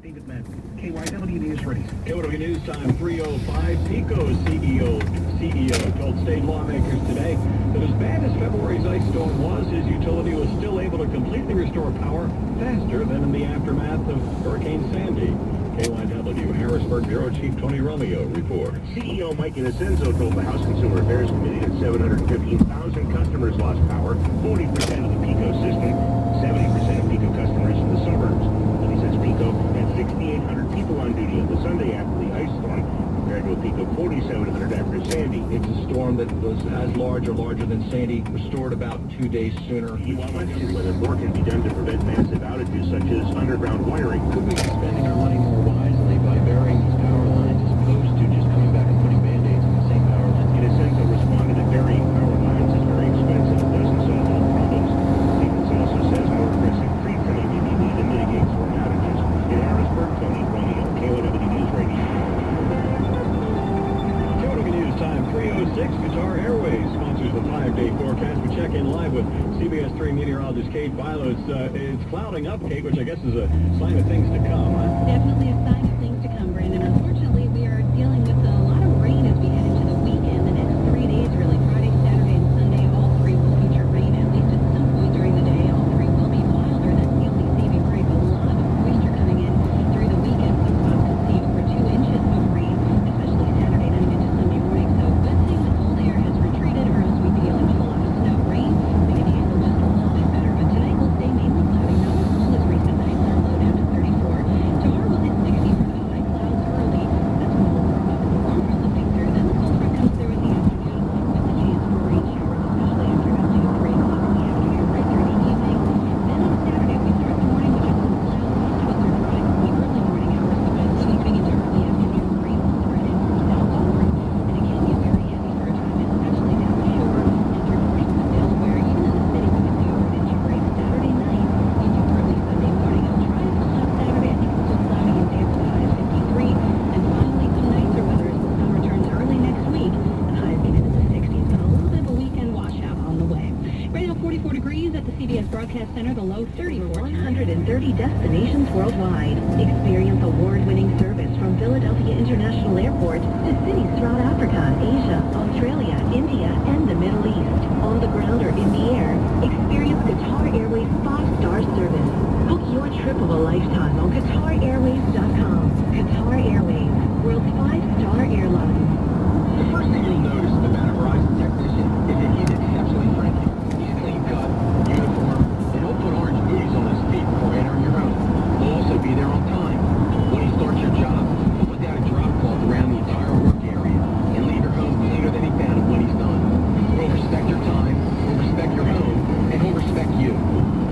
David Madden, KYW News Radio. KYW News Time 3:05. PECO's CEO told state lawmakers today that as bad as February's ice storm was, his utility was still able to completely restore power faster than in the aftermath of Hurricane Sandy. KYW Harrisburg Bureau Chief Tony Romeo reports. CEO Mike Innocenzo told the House Consumer Affairs Committee that 715,000 customers lost power, 40% of the PECO system, 70% of PECO customers in the suburbs. And he says PECO had 6,800 people on duty on the Sunday after the ice storm, compared to a peak of 4,700 after Sandy. It's a storm that was as large or larger than Sandy, restored about 2 days sooner. He questioned whether more can be done to prevent massive outages such as underground wiring. Could we be spending our money more wisely by burying these power lines as opposed to just coming back and putting Band-Aids on the same power line? Innocenzo responded that burying power lines is very expensive and doesn't solve all problems. Stevens also says more aggressive pre-trimming may be needed to mitigate storm outages. In Harrisburg, Tony Romeo, KYW News Radio. KYW News Time 3:06. Qatar Airways sponsors the 5-day forecast. We check in live with CBS 3 meteorologist Kate Bilo. It's clouding up, Kate, which I guess is a sign of things to come. Definitely a sign of things to come, Brandon. Unfortunately, we are dealing with a lot of rain as we head into the weekend. The next 3 days, really, Friday, Saturday, and Sunday, all three will feature rain, at least at some point during the day. All three will be milder. That's the only saving grace. A lot of moisture coming in during the weekend. Some spots could see over 2 inches of rain, especially Saturday night into Sunday morning. So good thing the cold air has retreated, or else we'd be dealing with a lot of snow. Rain, we can handle just a little bit better. But tonight will stay mainly cloudy. Not as cold as recent nights. Our low down to 34. Tomorrow we'll hit 60 for the high. Clouds early. That's when we'll warm up and the warm front lifting through. Then the cold front comes through in the afternoon with the chance for rain showers, especially after about 2 or 3 o'clock in the afternoon, right through the evening. Then on Saturday we start the morning with just some clouds. Most of us are dry in the early morning hours, but by sweeping into early afternoon, rain will spread in from south to north, and it can get very heavy for a time, especially down the shore and through portions of Delaware. Even in the city, we can see over an inch of rain Saturday night into early Sunday morning. I'll try to pull out Saturday. I think it's still cloudy and damp with a high of 53. And finally, some nicer weather as the sun returns early next week. The highs get into the 60s, but a little bit of a weekend washout on the way. Right now, 44 degrees at the CBS Broadcast Center, the low 34. 130 destinations worldwide. Experience award-winning service from Philadelphia International Airport to cities throughout Africa, Asia, Australia, India, and the Middle East. On the ground or in the air, experience Qatar Airways 5-star service. Book your trip of a lifetime on QatarAirways.com. Qatar Airways, world's 5-star airline. The first thing you'll notice about a Verizon technician is that he's exceptionally friendly. He's clean cut, uniform, and he'll put orange booties on his feet before entering your home. He'll also be there on time. When he starts your job, he'll put down a drop cloth around the entire work area and leave your home cleaner than he found it when he's done. He'll respect your time, he'll respect your home, and he'll respect you.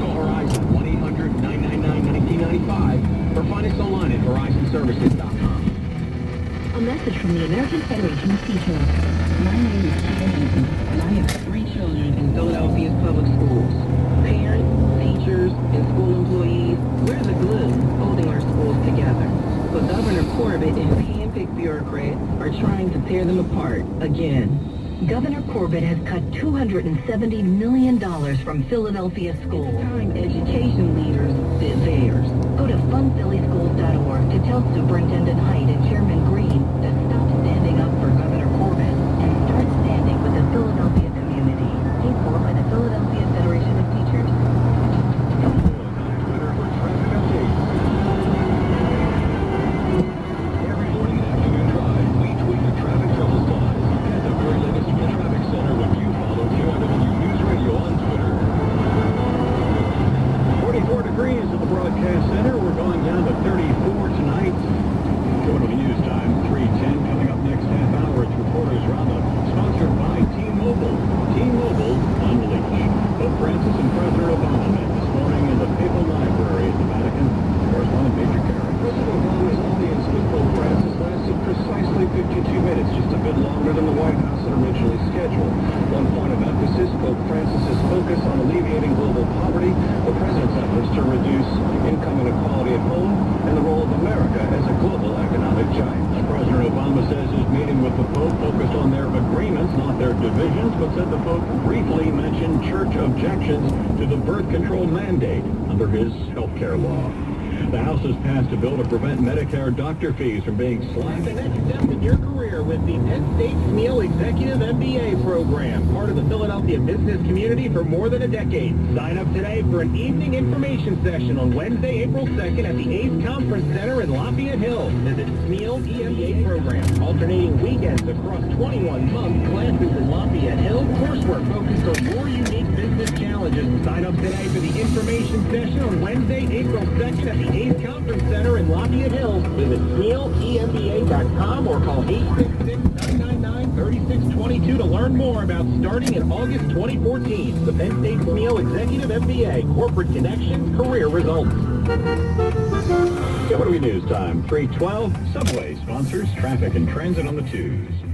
Call Verizon 1-800-999-1995 or find us online at VerizonServices.com. A message from the American Federation of Teachers. My name is Tia Hinton, and I have 3 children in Philadelphia's public schools. Parents, teachers, and school employees, we're the glue holding our schools together. But Governor Corbett and hand-picked bureaucrats are trying to tear them apart again. Governor Corbett has cut $270 million from Philadelphia schools. It's time education leaders did theirs. Go to fundphillyschools.org to tell Superintendent Height and Chairman Green to stop standing up for Governor Corbett and start standing with the Philadelphia community. Paid for by the Philadelphia Federation of Teachers. Twitter for traffic updates. Every morning and afternoon drive, we tweet the traffic trouble signs. Get the very latest from the traffic center when you follow KYW News Radio on Twitter. 44 degrees at the broadcast center. We're going down to 34 tonight. KYW News Time 3:10. Coming up next half hour, it's Reporters Roundup, sponsored by T-Mobile. T-Mobile Unleashed. Pope Francis and President Obama met this morning in the Papal Library at the Vatican. Correspondent Major Karen. President Obama's audience with Pope Francis lasted precisely 52 minutes, just a bit longer than the White House had originally scheduled. One point of emphasis, Pope Francis's focus on alleviating global poverty, the President's efforts to reduce income inequality at home, and the role of America as a global economic giant. President Obama says his meeting with the Pope focused on their agreements, not their divisions, but said the Pope briefly mentioned church objections to the birth control mandate under his health care law. The House has passed a bill to prevent Medicare doctor fees from being slashed. The next step in your career with the Penn State SMEAL Executive MBA program, part of the Philadelphia business community for more than a decade. Sign up today for an evening information session on Wednesday, April 2nd at the ACE Conference Center in Lafayette Hill. Visit SMEAL EMBA program, alternating weekends across 21 months, classes in Lafayette Hill, coursework focused on your unique business challenges. Sign up today for the information session on Wednesday, April 2nd at the ACE Conference Center in Lafayette Hill. Visit SMEALEMBA.com or call 866-999-3622 to learn more about starting in August 2014. The Penn State SMEAL Executive MBA, Corporate Connections, Career Results. KYW News Time, 3:12. Subway sponsors traffic and transit on the 2s.